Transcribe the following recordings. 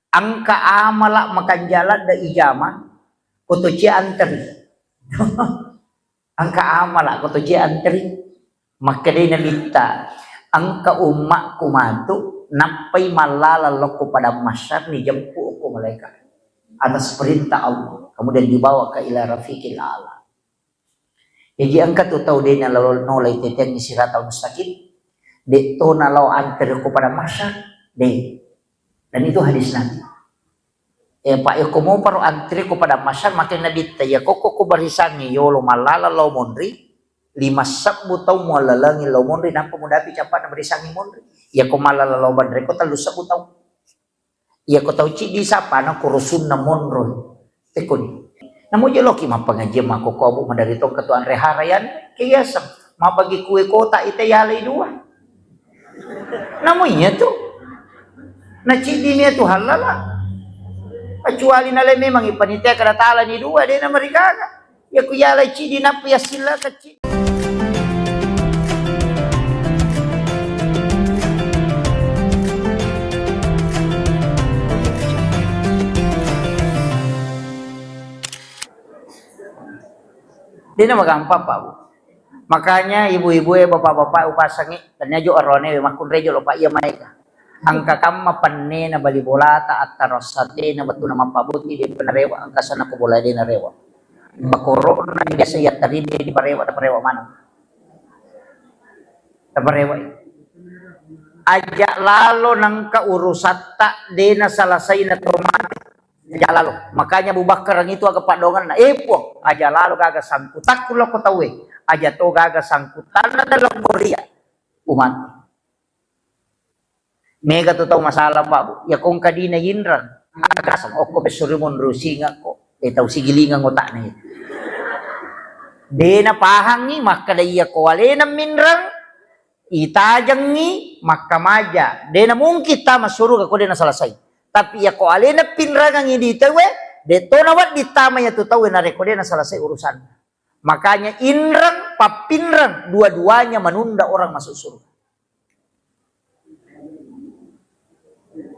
angka amala makan jalan da ijama kotoci antri angka amala kotoci antri makadina litta angka umma kumatu napai malala loko pada masyar ni jempu ko malaikat atas perintah Allah kemudian dibawa ke ila rafiqil ala. Jadi angka tu tahu dia nolai teteng ni siratal mustaqim de to nalau antar ko pada masyar de. Dan itu hadis Nabi. Pak ya komo paro antri ko pada masyar makin Nabi ya koko ko barisangi yolo malala law mondri lima sabu tau mo lalangi law mondri nampo mudapi capat na barisangi mondri ya ko malala law bandre ko talu sabu tau ya ko tau ci di sapa na kurusun na mondro tekoni namo jelo ki mapangajem ako ko abu madari tong ketuan reharayan kiyasam mabagi kue kota ite yalay dua namo nya tu na ci di niya tu halala kecuali nale memang ipanitia kada tala ni dua dia na marigaga ya ku yalay ci di na ya sila ka ci. Dia na magampa pa bu. Makanya ibu-ibu bapak-bapak upasangi tanya jo arone makun rejo lo pa iya maika. Angka kamma panne na balibolata at tarosate na batu na mampabuti di penarewa angka sana ko bola di narewa. Bakoro na biasa ya tadi di parewa mana? Parewa. Aja lalo nang kaurusata de na salasay na tomate. Aja lalu, makanya Abu Bakar itu agak padongan na epo aja lalu gaga sangkutak kulo ko tawe aja to gaga sangkutan na dalam Korea umat mega to taw masalah pa ya kung kadina yinran agasang okko besurimon rusinga ko taw sigilingan utak na de na pahang ni makadaya ko wale na minrang itajang ni makamaja de na mungkit ta masuruga ko de na salasay. Tapi ya ko alena pinrangang ini tawe de to nawat ditama ya tu tawe na rekode na selesai urusan. Makanya inrang papinrang dua-duanya menunda orang masuk surga.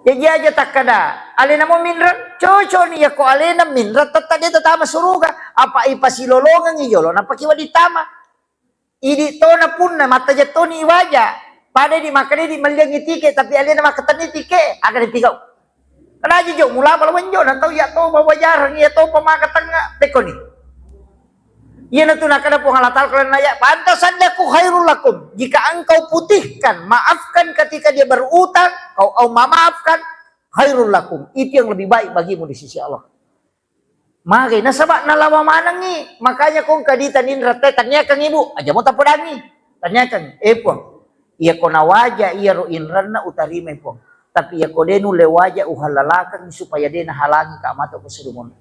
Jadi aja tak kada alena mo minrang coco ni ya ko alena minrang tetap dia tetama surga apa ipasilolongan ijolo na pakiwa ditama. Idi to na pun na mata jato ni iwaja pada di makane di maliang tike tapi alena makatan tike agar dipigau. Karena aja jauh mula malah menjauh dan tahu ya tahu bawa jarang ya tahu pemakai tengah tekoni. Ia nanti nak ada penghalatal kalian naya pantasan aku khairul lakum jika engkau putihkan maafkan ketika dia berutang kau maafkan khairul lakum itu yang lebih baik bagimu di sisi Allah. Maka nasabak nalawa manang ni makanya kung kaditanin rate tanyakan ibu aja mau tapodangi tanyakan pong ia kona waja ia ruin rana utarime pong. Tapi ya kodenu lewaja uhalalakan supaya dia halangi ka mata ko sirumon.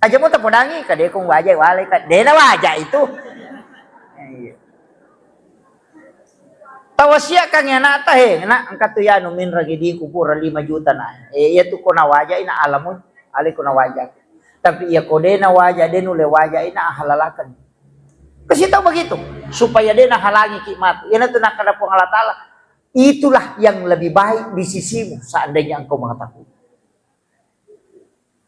Aja mo ta podangi kade kong wajah wale ka dena wajah itu. Tawasya kang yana ta he na angkat tu ya no min ragi di kupura 5 juta na. Ya tu ko na wajah ina alamun ali ko na wajah. Tapi ya kodena wajah denu lewaja ina halalakan. Kasi tahu begitu supaya dia halangi kimat. Yana tu nak kada pong Allah Taala. Itulah yang lebih baik di sisimu seandainya engkau mengetahui.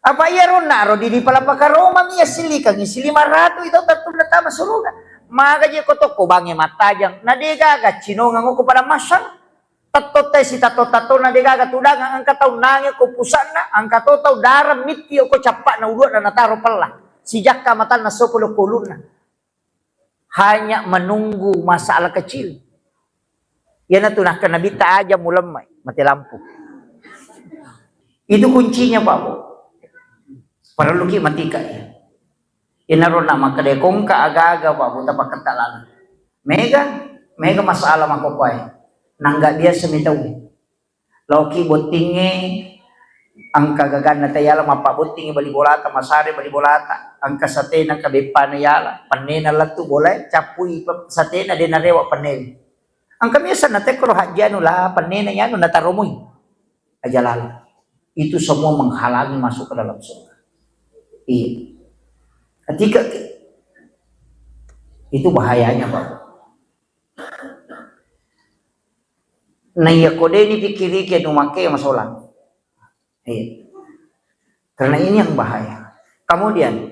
Apa iya rona rodi di palapaka Roma miya sili kang isi 500 itu tatunda tama suruga. Maka je ko toko bange matajang na degaga cinongang ko pada masang. Tato tay si tato na degaga tudang ang kataw nange ko pusana ang katotaw daram mityo ko capa na ulua na nataro pala. Sijak kamatan na 10 kulun na. Hanya menunggu masalah kecil. Yan na tunah kanabita aja mulam mati lampu. Itu kuncinya Pak Bu. Para luki matika ya. Inaron na makadekong ka-aga-aga Pak Bu tapak katalan. Mega masalah makokway. Nangga dia semitaw. Loki botinge ang kagagan na tayala mapabutinge balibolata masare balibolata. Ang kasate na kabepa na yala. Panena latu boleh capuy sate na dinarewa panel. Ang kamiyasan na tekro hadjano la panena yan natarumoy. Aja lalu. Itu semua menghalangi masuk ke dalam surga. Iya. Ketika itu bahayanya Pak. Nah ya kode ini pikiri ke numake masolan. Iya. Karena ini yang bahaya. Kemudian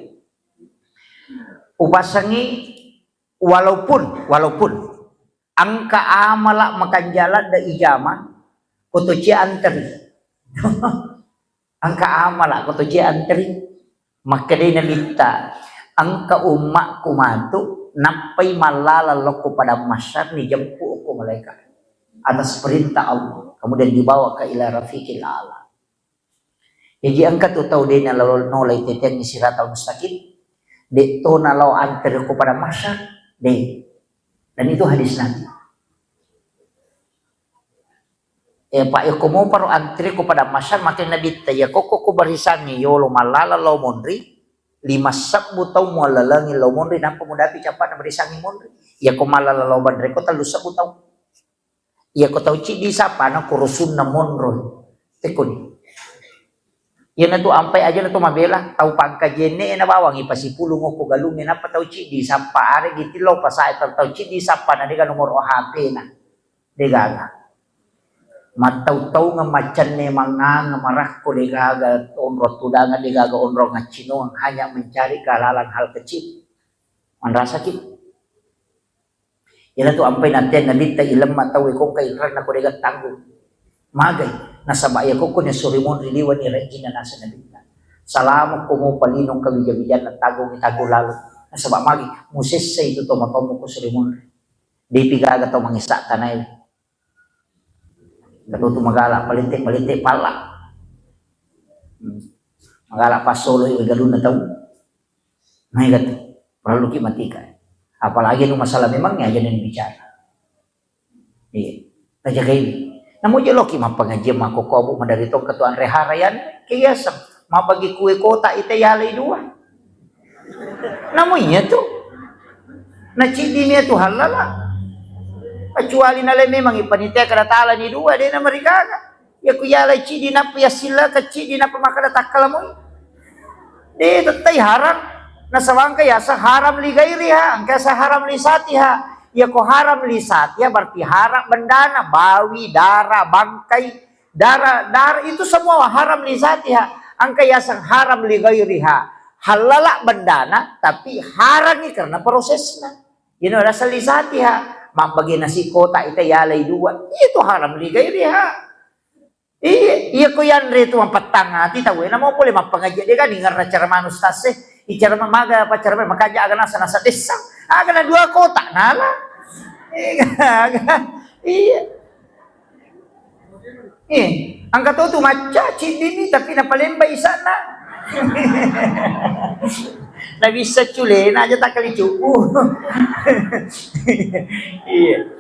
upasangi walaupun angka amala makan jalan da ijaman kotoci antri angka amala kotoci antri makadai nalita angka umma kumatu napai malala loko pada masyar ni jempu ko malaikat atas perintah Allah kemudian dibawa ke ila rafiqil ala. Jadi angka tu tahu dia nolai teteng ni siratal mustaqim de to nalau antar ko pada masyar de dan itu hadis Nabi. Pak yo komo paro antri ko pada masyar makin Nabi taya koko ko barisangi yo lo malala lo mondri lima sabu tau mo lalangi lo mondri nampa mudapi capat na barisangi mondri ya ko malala lo bandre ko talu sabu tau ya ko tau ci di sapa na kurusun na mondro tekuni. Yan na to ampay aja na to mabela tau pagkajene na bawang ipasipulong ko galungin na pataw chi di sapa are gitilaw pasay tau chi di sapa na diga nomor HP na digaga mataw-taw nga macan ne mga nga marak ko digaga onro tudangan digaga onro nga chino ang hanya mencari kalalang hal kecil manrasa kit yan na to ampay natin nalita ilang mataw kung kailan na ko diga tanggo magay nasa baya ko kunya surimon riliwan ni Regina nasa nabita. Salamat ko mo palinong kabidya-bidyan at tago lalo. Nasa ba magi musis sa ito tomatomo ko surimon. Di pigaga to mangisa tanay. Gatuto magala palintik pala. Magala pa solo yung galun na taon. May gato. Perlu ki matika. Apalagi nung masalah memang nga dyan yung bicara. Iya. Taja kayo. Namun jelo ki mapangaji mako kobo madarito ketuan reharayan kiyasa mabagi kue kota itayalay dua. Namun tuh na cidi niya tuh halala. Kecuali nalay memang ipanitya kadatala ni dua dia na marigaga. Ya kuyalay cidi na ya sila ka cidi na pamakadatakala mo. Di tatay haram nasawang kaya sa haram ligairiha ang kaya sa haram lisatiha. Ya ko haram lisat ya berarti haram bendana bawi darah bangkai darah itu semua haram lisatiha angka yasang haram ligairiha halala bendana tapi harangi karena prosesnya you know rasa lisatiha mabagi nasi kota itayalay dua itu haram ligairiha iya ko yan rito ang patanga ti tawe na mo pole mapangaji dia kan ingar na cara manus tase icara mamaga pacara makaja aga nasa desa aga na dua kota nala iya ang katoto macha chidini tapi napalembay sana nabisa chule na aja takali chupu iya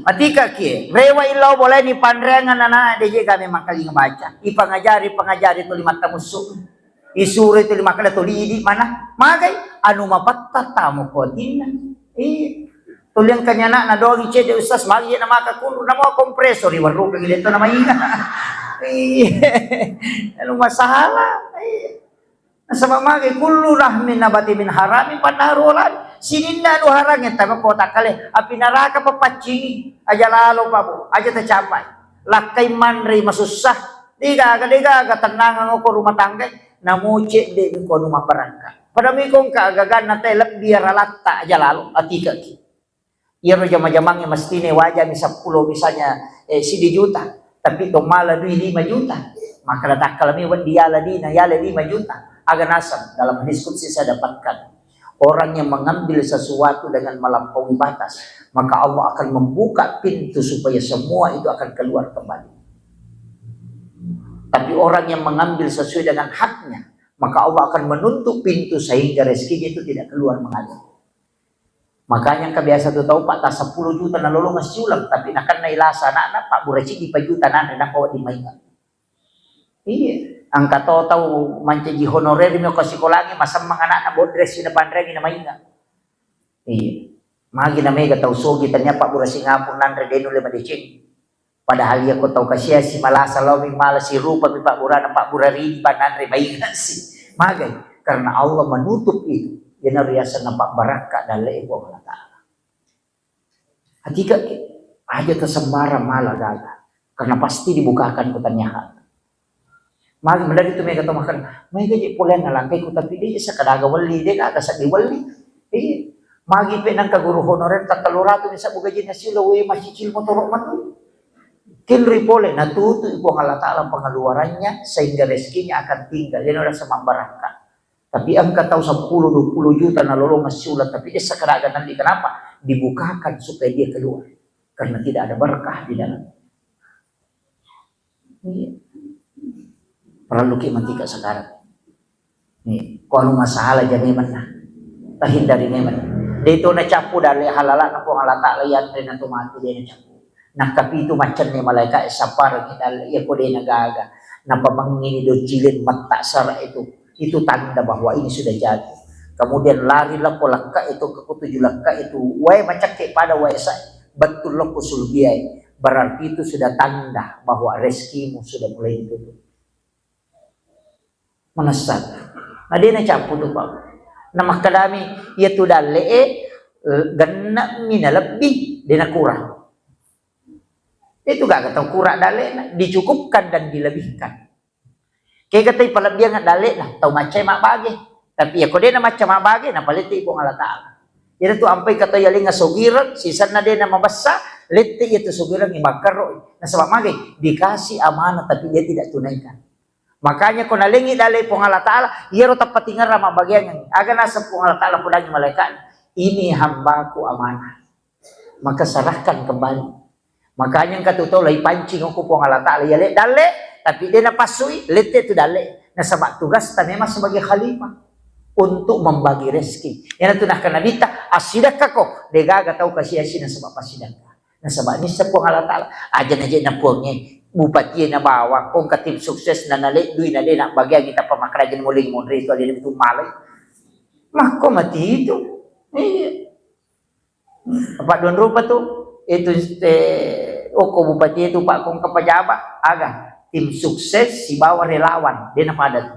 matika ki rewa ilaw boleh ni panrengan na deje kami makali ngabaca ipangajari to 5 tamusu isuri to 5 kada to lidi mana magay anu mapattatamu ko tinan tuliang kanya na dogi cede usas magi na makakuno na mo kompresor iwaro kag ito na mainga ano masahala nasa mamagi kullu rahmin nabati min haramin panarulan sinin na no harangin tama ko takale apinaraka papacing aja lalo pa po aja tacapay lakay manre masusah diga tenang ko rumah tangga namuce de ko rumah barangka padami kong kaagagan na telep biar alatta aja lalo atika ki Iro jamang-jamangnya mesti wajah misal 10 misalnya 10 juta tapi tomala duit 5 juta maka datang kalami dia ladina ya 5 juta agak nasab dalam diskusi saya dapatkan orang yang mengambil sesuatu dengan melampaui batas maka Allah akan membuka pintu supaya semua itu akan keluar kembali tapi orang yang mengambil sesuai dengan haknya maka Allah akan menutup pintu sehingga rezekinya itu tidak keluar mengalir. Makanya kebiasa tu tahu Pak tas 10 juta na lolo masih ulang tapi nakan nailasa anak Pak Buraci di pajuta na kawat di maingan. Iya, angka tahu mancaji honorer mo kasi ko lagi masam mga anak na bodres na pandregi na maingan. Iya. Magi na mega tahu sogi tanya Pak Buraci ngapon nandre denu le madicing. Padahal ya ko tahu kasya si malasa law mi malas si rupa mi Pak Burari pa nandre maingan si. Magay karena Allah menutup itu. Yan riyasan ng pagbaraka dalay ko Allah Ta'ala. Hakika aja kesembara malagaga. Karena pasti dibukakan pertanyaan. Magi mendari itu mereka makan. Mereka jadi pulen nalangkai ku tapi dia sa kadaga wali dia kagak sa diwali. Magi pe nang kaguru honorer takalurato ni sa bugaji na sila we masicil mo torok matu. Kinri pole natuto ipo ang Allah Ta'ala pengeluarannya sehingga rezekinya akan tinggal. Yan ora sa baraka. Tapi ang kataw 10-20 juta na lolong sulat tapi dia sa kadaga nanti kenapa? Dibukakan supaya dia keluar. Karena tidak ada berkah di dalam. Perlu mantika sekarang. Nih, kalau masalah jadi mana? Terhindari neman. Dito na capu dali halala na po Allah Ta'ala yan rin na tumati dia na capu. Nakapito macam ni malaikat sapar kita ya ko din nagaga. Napamangini do jilin mata sara itu tanda bahwa ini sudah jadi. Kemudian larilah ko lakka itu ke 7 lakka itu. Wae macam pada wae sa betul lo kusul biaya. Berarti itu sudah tanda bahwa rezekimu sudah mulai ditutup. Menasat. Nah dia na capu tu Pak. Nama kadami ia tu dah ganna mina lebih dia na kurang. Itu gak kata kurang dale dicukupkan dan dilebihkan. Kayak kata palabian ngat dale lah tau macam mak bagi. Tapi ya kode na macam mak bagi na paliti po Allah Ta'ala. Jadi tu ampai kata yaling sogiran sisan na dia na mabasa lete itu sogiran ni makaro. Nah sebab magi dikasih amanah tapi dia tidak tunaikan. Makanya kung nalingi dalay po Allah Ta'ala, iyaro tapatingan rama bagian yan. Aga nasa po Allah Ta'ala po lagi malaikat, ini hambaku amanah. Maka serahkan kembali. Makanya katuto lay pancing ko po Allah Ta'ala, yale dale, tapi dia napasui, lete itu dale. Nasabak tugas ta memang sebagai khalifah untuk membagi rezeki. Yan ito nakanabita, asidak kako, degaga tau kasih-asih na sabak pasidak ka. Nasabak nisa po Allah Ta'ala, aja na po niya. Bupati na bawa kung katim sukses na nalik duy na din ang bagay kita pamakragin muling rito din ito malay mako mati itu apa doon rupa tu itu oko bupati itu pak kung kapajaba aga tim sukses si bawa relawan din na padat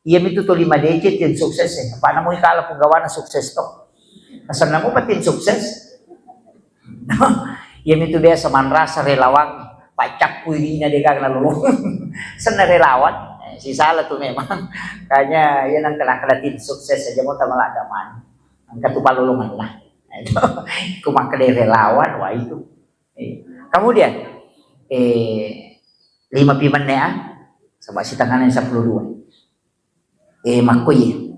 iya itu to 5 digit tim sukses paano mo ikala kung gawa na sukses to asan na mo pa tim sukses iya itu biasa manrasa relawang pacak kuiri na dia kagak lalu sana relawan si salah tuh memang kayaknya ya nang kena-kena sukses saja mau tambah adaman angkat tuh palulungan lah itu maka dari relawan wah itu kemudian 5 piman ya sama si tangannya 12 makoy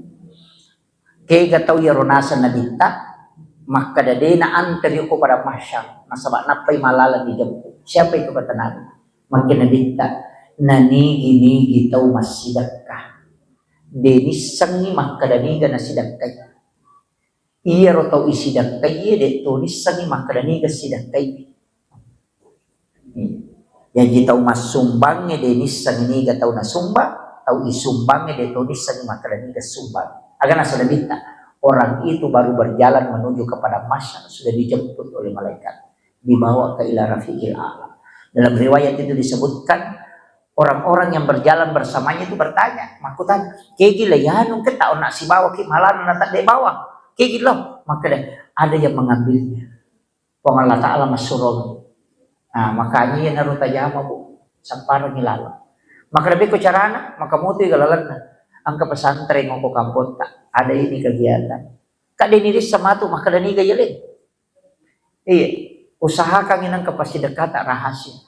kaya gataw ya ronasan na dinta maka dadena anterior ko pada masyarakat nasabak napay malala di jampu. Siapa itu kata Nabi? Makin nabita nanigi-nigi tau masidakah. Denisangi makadaniga na sidakay. Iya ro tau isidakay iya de tunisangi makadaniga sidakay. Jadi tau masumbangnya denisangi niga tau nasumba, tau isumbangnya de tunisangi makadaniga sumbang. Agar nasa nabita orang itu baru berjalan menuju kepada masyarakat sudah dijemput oleh malaikat. Dibawa ke ila rafiqil a'la. Dalam riwayat itu disebutkan orang-orang yang berjalan bersamanya itu bertanya, makutan, kayak gila ya nung kita nak si bawa ki malah na tak de bawa. Kayak gila, maka ada yang mengambilnya. Pong Allah Ta'ala masurul. Nah, makanya yan naruta jama bu, sampara nilala. Maka lebih ko carana, maka muti galalan na. Ang kapasantren mo ko kampot tak, ada ini kegiatan. Kak diniris sama tu, maka dani gayalin. Iya. Usahakan inang kapasidakata rahasia.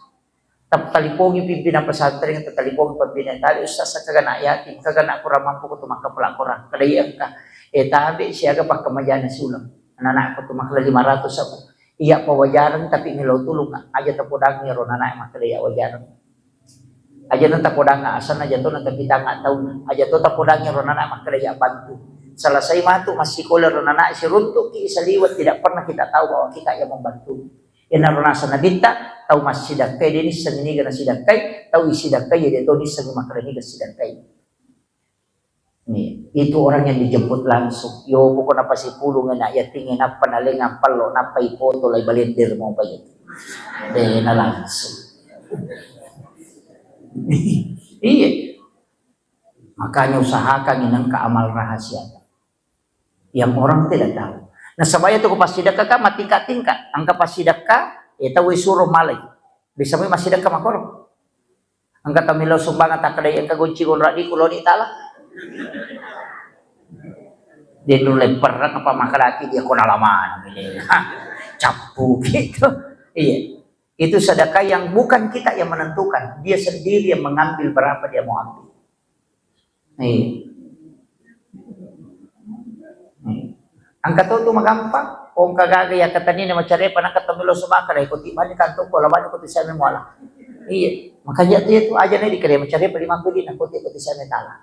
Talipongi pimpinan pesantren atau talipongi pimpinan tali ustaz sa kagana yatim kagana kurang mampu ko tumak pelakora kadayang ka tabi siya ga pa kamajana sulam anak ko tumak 500 ako iya pawajaran tapi nilaw tulong aja tapodang ni ron anak makadaya wajaran aja nang tapodang asan aja to nang kapitang taon aja to tapodang ni ron anak makadaya bantu selesai matu masih koler ron anak si runtuk ki saliwat tidak pernah kita tahu bahwa kita yang membantu. Yang narunasa na dinta, tau mas sidakay, dinis sa niniga na sidakay, tau isidakay, yun ito nis sa gumakaraniga sidakay. Itu orang yang dijemput langsung. Yo, buko na pasipulungan na, yatingin na panalingan palo, na paipoto, lay balindir mo ba yun? Na langsung. Iya. Makanya usahakan inang kaamal rahasia. Yang orang tidak tahu. Nah sabaya itu pasidaka ka matingkat-tingkat. Ang kapasidaka itawi suruh malay. Bisa mo masidaka makoro. Angkat kami lo sumbangan tak kada yang kagunci gonra di kulo di tala. Dia dulu perang apa makalaki dia kona lama ini. Capu gitu. Iya. Itu sedekah yang bukan kita yang menentukan, dia sendiri yang mengambil berapa dia mau ambil. Iya. Angkat tu magampang. Kung kagaga ya katani na macare panangkat tamilo sumaka na ikuti man kanto ko laban ko sa mo ala. Iya, makanya itu aja nih dikira macare pa 50 din ako ikuti sa tala.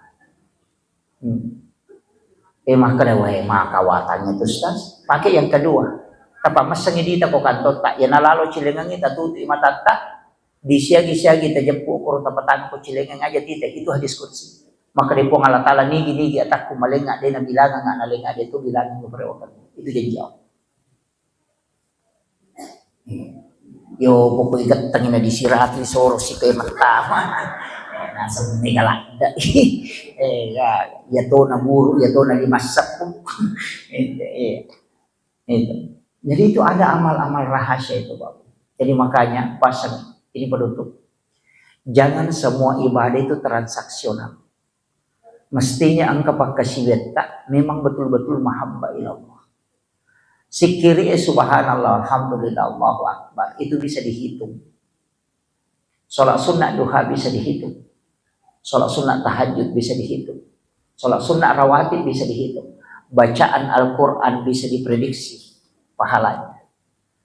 Maka wae makawatannya itu stas. Pakai yang kedua. Tapa masang dita ko kanto tak ya nalalo cilengan kita tuti matata di siagi-siagi ta jempu ko tapatan ko cilengan aja tita itu hadis qudsi. Maka di pong Allah Ta'ala nigi atak kumalenga din na bilangan nga nalenga din itu bilangan mo preokan. Itu janji Allah. Yo pokok ikat tangin na disirat ni soro si kay matama. Nasa galakda. Ya to na buru, ya to na limasak po. Itu. Jadi itu ada amal-amal rahasia itu, Bapak. Jadi makanya pasang ini penutup. Jangan semua ibadah itu transaksional. Mestinya angka pakasiweta memang betul-betul mahabbah ilallah. Sikiri subhanallah, alhamdulillah, Allahu akbar. Itu bisa dihitung. Sholat sunnah duha bisa dihitung. Sholat sunnah tahajud bisa dihitung. Sholat sunnah rawatib bisa dihitung. Bacaan Al-Quran bisa diprediksi pahalanya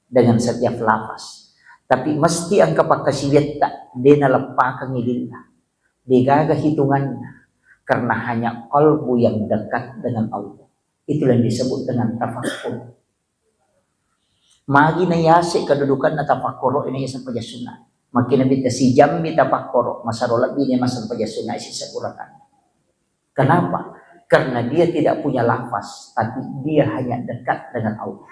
dengan setiap lafaz. Tapi mesti angka pakasiweta dia nalapakan ilillah. Digaga hitungannya. Karena hanya qalbu yang dekat dengan Allah. Itulah yang disebut dengan tafakkur. Magi na yasi kedudukan na tafakkur ini yasan pajasuna. Makin nabi si jambi tafakkur masarola bini masan pajasuna isi sekurakan. Kenapa? Karena dia tidak punya lafaz, tapi dia hanya dekat dengan Allah.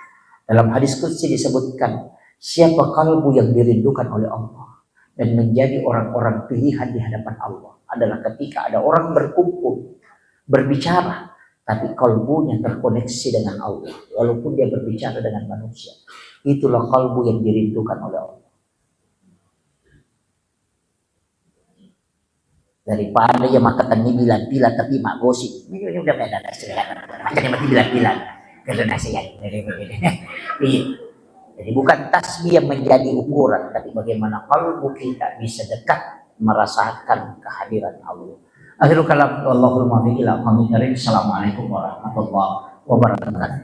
Dalam hadis qudsi disebutkan, siapa kalbu yang dirindukan oleh Allah dan menjadi orang-orang pilihan di hadapan Allah adalah ketika ada orang berkumpul, berbicara, tapi kalbunya terkoneksi dengan Allah, walaupun dia berbicara dengan manusia. Itulah kalbu yang dirindukan oleh Allah. Daripada ya makatan ni bilat-bilat tapi mak gosip. Ini udah beda dah sekarang. Makanya mati bilat-bilat. Karena saya. Jadi bukan tasbih yang menjadi ukuran, tapi bagaimana kalbu kita bisa dekat merasakan kehadiran Allah. Akhirul kalam, wallahul muwaffiq ila aqwamit thoriq. Assalamualaikum warahmatullahi wabarakatuh.